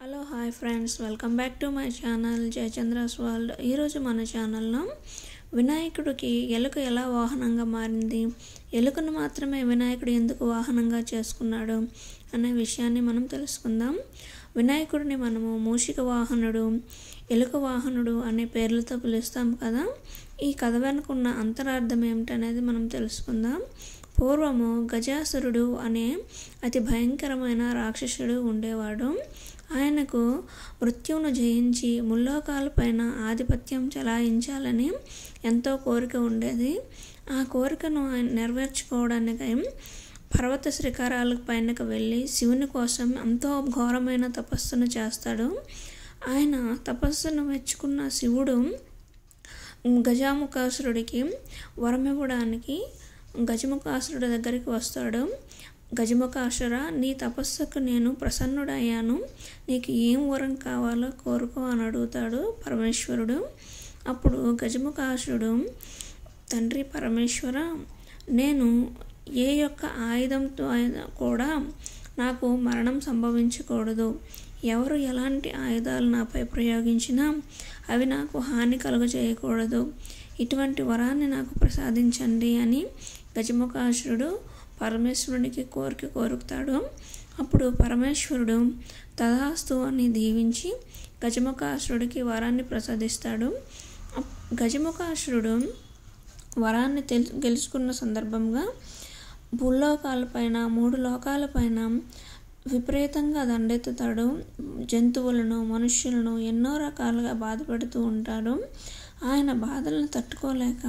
Hello hi friends, welcome back to my channel Jayachandra's world. ఈరోజు మన ఛానల్లో వినాయకుడికి ఎలుక ఎలా వాహనంగా మారింది, ఎలుకను మాత్రమే వినాయకుడు ఎందుకు వాహనంగా చేసుకున్నాడు అనే విషయాన్ని మనం తెలుసుకుందాం. వినాయకుడిని మనము మూషిక వాహనుడు, ఎలుక వాహనుడు అనే పేర్లతో పిలుస్తాం కదా. ఈ కథ వెనుకున్న అంతరార్థం ఏమిటనేది మనం తెలుసుకుందాం. పూర్వము గజాసురుడు అనే అతి భయంకరమైన రాక్షసుడు ఉండేవాడు. ఆయనకు మృత్యువును జయించి ముల్లోకాలపైన ఆధిపత్యం చెలాయించాలని ఎంతో కోరిక ఉండేది. ఆ కోరికను ఆయన నెరవేర్చుకోవడానికి పర్వత శిఖరాల పైనకు వెళ్ళి శివుని కోసం ఎంతో ఘోరమైన తపస్సును చేస్తాడు. ఆయన తపస్సును మెచ్చుకున్న శివుడు గజముఖాసురుడికి వరమివ్వడానికి గజముఖాసురుడి దగ్గరికి వస్తాడు. గజముఖాసుర, నీ తపస్సుకు నేను ప్రసన్నుడయ్యాను, నీకు ఏం వరం కావాలో కోరుకో అని అడుగుతాడు పరమేశ్వరుడు. అప్పుడు గజముఖాసురుడు, తండ్రి పరమేశ్వర, నేను ఏ యొక్క ఆయుధంతో కూడా నాకు మరణం సంభవించకూడదు. ఎవరు ఎలాంటి ఆయుధాలు నాపై ప్రయోగించినా అవి నాకు హాని కలుగజేయకూడదు. ఇటువంటి వరాన్ని నాకు ప్రసాదించండి అని గజముఖాసురుడు పరమేశ్వరునికి కోరుకుతాడు. అప్పుడు పరమేశ్వరుడు తథాస్తు అని దీవించి గజముఖాసురుడికి వరాన్ని ప్రసాదిస్తాడు. గజముఖాసురుడు వరాన్ని గెలుచుకున్న సందర్భంగా భూలోకాలపైన 3 లోకాలపైన విపరీతంగా దండెత్తుతాడు. జంతువులను, మనుష్యులను ఎన్నో రకాలుగా బాధపెడుతూ ఉంటాడు. ఆయన బాధలను తట్టుకోలేక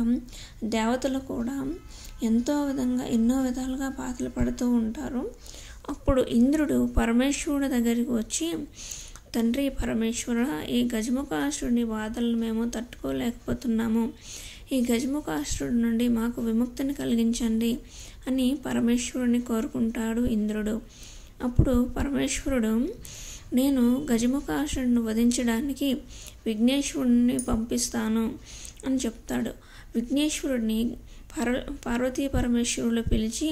దేవతలు కూడా ఎన్నో విధాలుగా బాధలు పడుతూ ఉంటారు. అప్పుడు ఇంద్రుడు పరమేశ్వరుడి దగ్గరికి వచ్చి, తండ్రి పరమేశ్వర, ఈ గజముఖాసురుడి బాధలను మేము తట్టుకోలేకపోతున్నాము, ఈ గజముఖాసురుడి నుండి మాకు విముక్తిని కలిగించండి అని పరమేశ్వరుని కోరుకుంటాడు ఇంద్రుడు. అప్పుడు పరమేశ్వరుడు, నేను గజముఖాసురుడిని వధించడానికి విఘ్నేశ్వరుడిని పంపిస్తాను అని చెప్తాడు. విఘ్నేశ్వరుడిని పార్వతీ పరమేశ్వరులు పిలిచి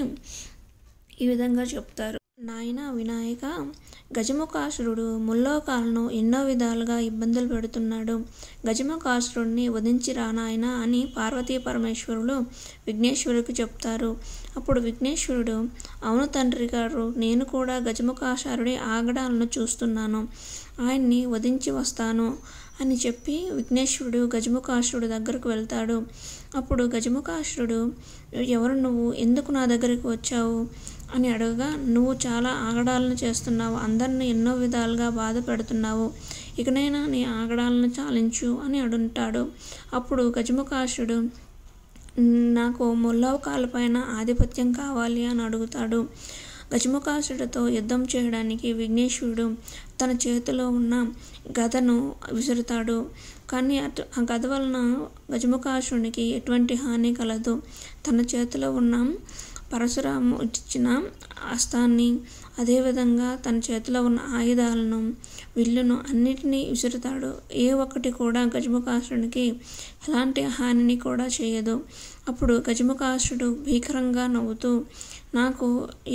ఈ విధంగా చెప్తారు. నాయన వినాయక, గజముఖాసురుడు ముల్లోకాలను ఎన్నో విధాలుగా ఇబ్బందులు పెడుతున్నాడు. గజముఖాసురుడిని వధించిరా నాయన అని పార్వతీ పరమేశ్వరులు విఘ్నేశ్వరుడికి చెప్తారు. అప్పుడు విఘ్నేశ్వరుడు, అవును తండ్రి గారు, నేను కూడా గజముఖాసురుడి ఆగడాలను చూస్తున్నాను, ఆయన్ని వధించి వస్తాను అని చెప్పి విఘ్నేశ్వరుడు గజముఖాసురుడు దగ్గరకు వెళ్తాడు. అప్పుడు గజముఖాసురుడు, ఎవరు నువ్వు, ఎందుకు నా దగ్గరికి వచ్చావు అని అడగగా, నువ్వు చాలా ఆగడాలను చేస్తున్నావు, అందరిని ఎన్నో విధాలుగా బాధ పెడుతున్నావు, ఇకనైనా నీ ఆగడాలను చాలించు అని అడుంటాడు. అప్పుడు గజముఖాసురుడు, నాకు ముల్లోకాలపైన ఆధిపత్యం కావాలి అని అడుగుతాడు. గజముఖాసురుడితో యుద్ధం చేయడానికి విఘ్నేశ్వరుడు తన చేతిలో ఉన్న గదను విసురుతాడు. కానీ ఆ గద వలన గజముఖాసురునికి ఎటువంటి హాని కలదు. తన చేతిలో ఉన్న పరశురాము ఇచ్చిన అస్త్రాన్ని, అదేవిధంగా తన చేతిలో ఉన్న ఆయుధాలను, విల్లును అన్నిటినీ విసురుతాడు. ఏ ఒక్కటి కూడా గజముఖాసురునికి ఎలాంటి హానిని కూడా చేయదు. అప్పుడు గజముఖాసురుడు భీకరంగా నవ్వుతూ, నాకు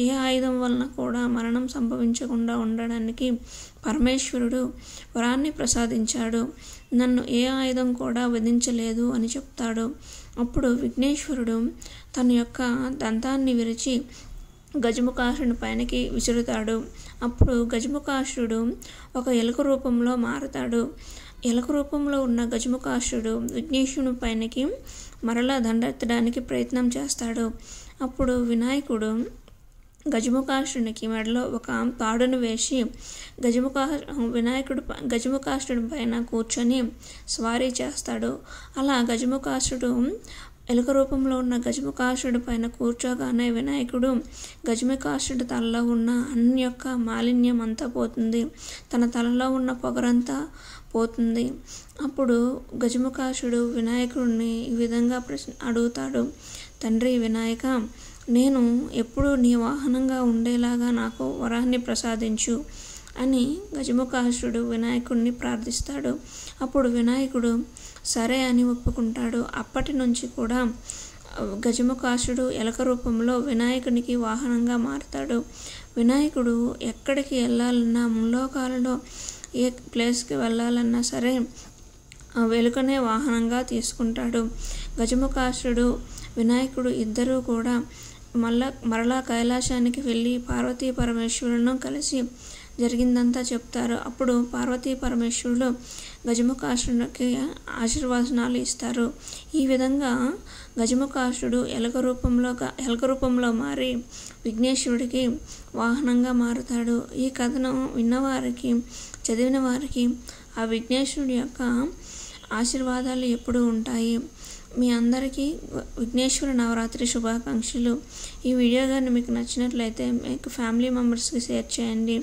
ఏ ఆయుధం వలన కూడా మరణం సంభవించకుండా ఉండడానికి పరమేశ్వరుడు వరాన్ని ప్రసాదించాడు, నన్ను ఏ ఆయుధం కూడా వధించలేదు అని చెప్తాడు. అప్పుడు విఘ్నేశ్వరుడు తన యొక్క దంతాన్ని విరిచి గజముఖాసురుడి పైనకి విసురుతాడు. అప్పుడు గజముఖాసురుడు ఒక ఎలుక రూపంలో మారుతాడు. ఎలుక రూపంలో ఉన్న గజముఖాసురుడు విఘ్నేశ్వరుని పైనకి మరలా దండెత్తడానికి ప్రయత్నం చేస్తాడు. అప్పుడు వినాయకుడు గజముఖాసురునికి మెడలో ఒక తాడును వేసి గజముఖాసురుడి పైన కూర్చొని స్వారీ చేస్తాడు. అలా గజముఖాసురుడు ఎలుక రూపంలో ఉన్న గజముఖాసురుడి పైన కూర్చోగానే వినాయకుడు గజముఖాసురుడి తలలో ఉన్న అన్ని యొక్క మాలిన్యం అంతా పోతుంది, తన తలలో ఉన్న పొగరంతా పోతుంది. అప్పుడు గజముఖాసురుడు వినాయకుడిని ఈ విధంగా అడుగుతాడు, తండ్రి వినాయక, నేను ఎప్పుడు నీ వాహనంగా ఉండేలాగా నాకు వరాన్ని ప్రసాదించు అని గజముఖాసురుడు వినాయకుడిని ప్రార్థిస్తాడు. అప్పుడు వినాయకుడు సరే అని ఒప్పుకుంటాడు. అప్పటి నుంచి కూడా గజముఖాసుడు ఎలక రూపంలో వినాయకునికి వాహనంగా మారుతాడు. వినాయకుడు ఎక్కడికి వెళ్ళాలన్నా, ముల్లోకాలలో ఏ ప్లేస్కి వెళ్ళాలన్నా సరే ఎలుకనే వాహనంగా తీసుకుంటాడు. గజముఖాసుడు వినాయకుడు ఇద్దరూ కూడా మరలా కైలాసానికి వెళ్ళి పార్వతీ పరమేశ్వరులను కలిసి జరిగిందంతా చెప్తారు. అప్పుడు పార్వతీ పరమేశ్వరులు గజముఖాసుడికి ఆశీర్వచనాలు ఇస్తారు. ఈ విధంగా గజముఖాసుడు ఎలుక రూపంలో మారి విఘ్నేశ్వరుడికి వాహనంగా మారుతాడు. ఈ కథను విన్నవారికి, చదివిన వారికి ఆ విఘ్నేశ్వరుడి యొక్క ఆశీర్వాదాలు ఎప్పుడూ ఉంటాయి. మీ అందరికీ విఘ్నేశ్వర నవరాత్రి శుభాకాంక్షలు. ఈ వీడియో కానీ మీకు నచ్చినట్లయితే మీకు ఫ్యామిలీ మెంబర్స్కి షేర్ చేయండి.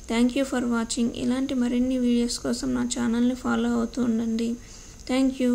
Thank you for watching. ఇలాంటి మరిన్ని వీడియోస్ కోసం నా ఛానల్ని ఫాలో అవుతూ ఉండండి. Thank you.